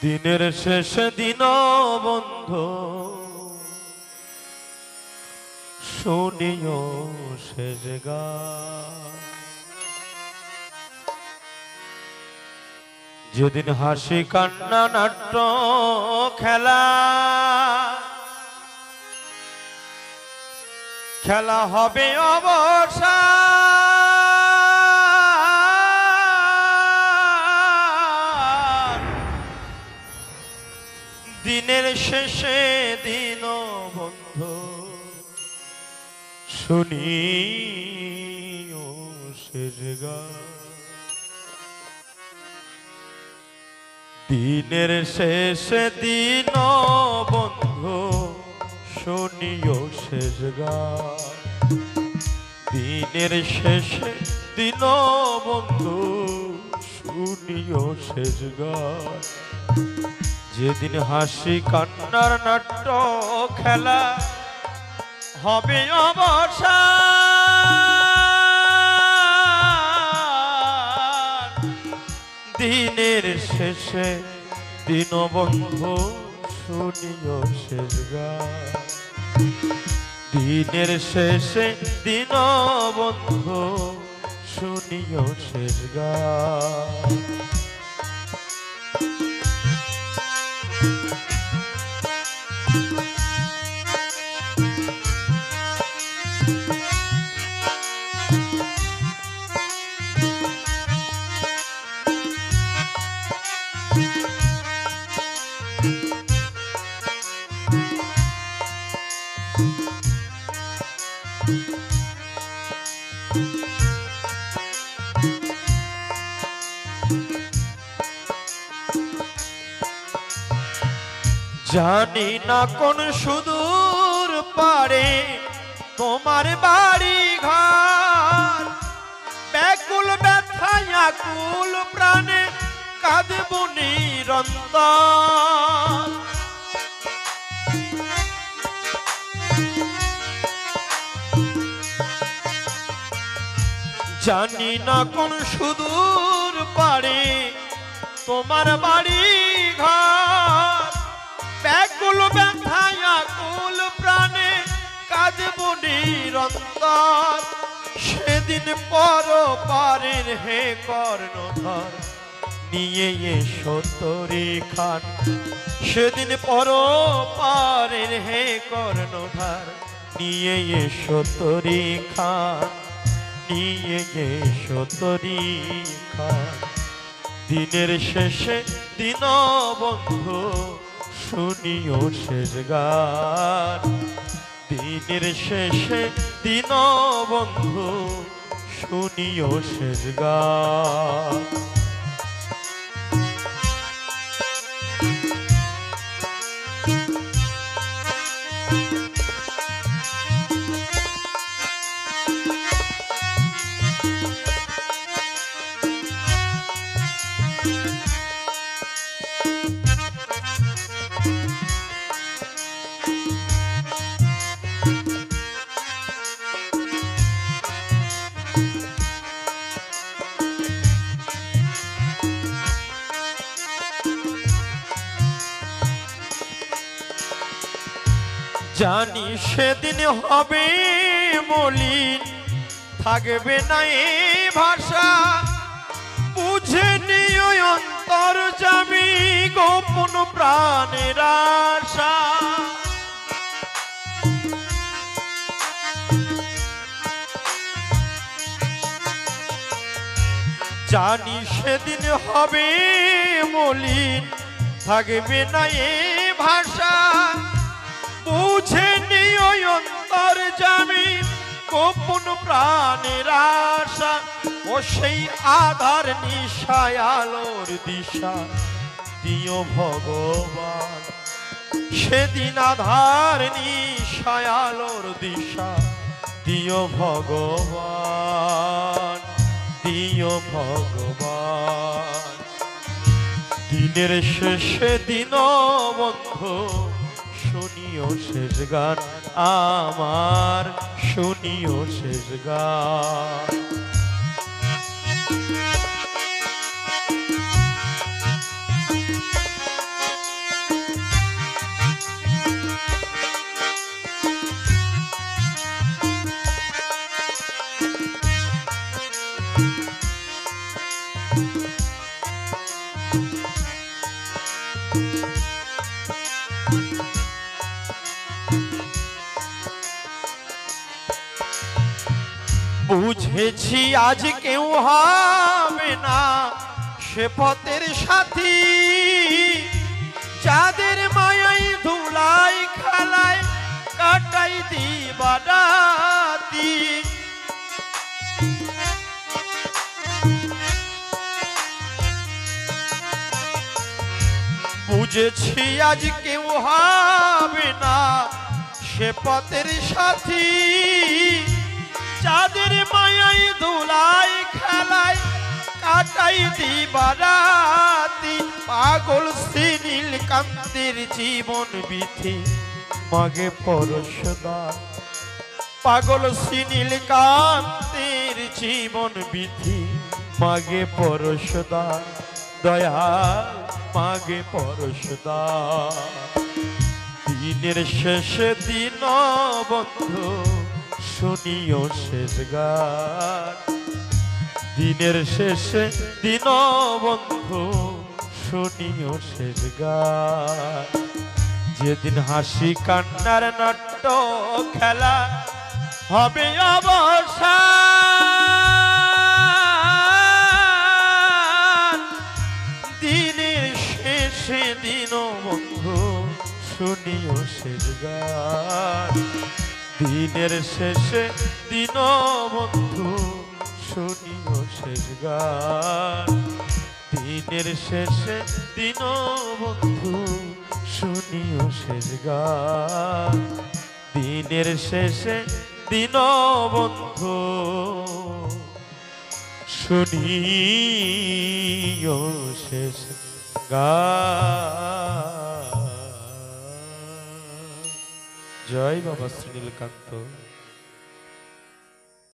দিনের শেষ দিন বন্ধু শুনিও শেষ গান, যেদিন হাসি কান্না নাট্য খেলা খেলা হবে অবসান। দিনের শেষে দিন বন্ধু শুনিও শেষ গান, দিনের শেষে দিন বন্ধু শুনিও শেষ গান, দিনের শেষে দিন বন্ধু শুনিও শেষ গান, যেদিন হাসি কান্নার নাট্য খেলা হবে অবসান। দিনের শেষে দিন বন্ধু শুনিও শেষ গান, দিনের শেষে দিন বন্ধু শুনিও শেষ গান। জানি না কোন সুদূর পারে তোমার বাড়ি ঘর, ব্যাকুল ব্যথায় আকুল প্রাণে কাঁদব নিরন্তর। জানি না কোন সুদূর পারে তোমার বাড়ি ঘর, ব্যাকুল ব্যথায় আকুল প্রাণে কাঁদব নিরন্তর। সেদিন পর পারের হে কর্ণধর নিয়ে এসো তরি খান, সেদিন পর পারের হে কর্ণধর নিয়ে এসো তরি খান, নিয়ে এসো তরি খান। দিনের শেষে দিন বন্ধু শুনিও শেষ গান, দিনের শেষে দিন বন্ধু শুনিও শেষ গান। জানি সেদিন হবে মলিন, থাকবে না এই ভাষা, বুঝে নিও অন্তর্যামী গোপন প্রাণের আশা। জানি সেদিন হবে মলিন, থাকবে না এই ভাষা, বুঝে নিও অন্তর্যামী গোপন প্রাণের আশা। ও সেই আধার নিশায় আলোর দিশা দিও ভগবান, সেদিন আধার নিশায় আলোর দিশা দিও ভগবান, দিও ভগবান। দিনের শেষে দিন বন্ধু শুনিও শেষ গান আমার, শুনিও শেষ গান। বুঝেছি আজ কেউ হবে না সে পথের সাথী, যাদের মায়াই ধুলাই খেলায় কাটাই দিবারাতি। বুঝেছি আজ কেউ হবে না সে পথের সাথী, যাদের মায়াই ধুলাই খেলায় কাটাই দিবারাতি। পাগল শ্রীনীল কান্তের জীবন বিধি মাগে পরশদান, পাগল শ্রীনীল কান্তের জীবন বিধি মাগে পরশদান, দয়াল মাগে পরশদান। দিনের শেষে দিন বন্ধু শুনিও শেষ গান, দিনের শেষে দিন বন্ধু শুনিও শেষ গান। যেদিন হাসি কান্নার নাট্য খেলা হবে অবসান, দিনের শেষে দিন বন্ধু শুনিও শেষ গান। দিনের শেষে দিন বন্ধু শুনিও শেষ গান, দিনের শেষে দিন বন্ধু শুনিও শেষ গান, দিনের শেষে দিন বন্ধু শুনিও শেষ গান। জয় বাবা শ্রী নীলকান্ত।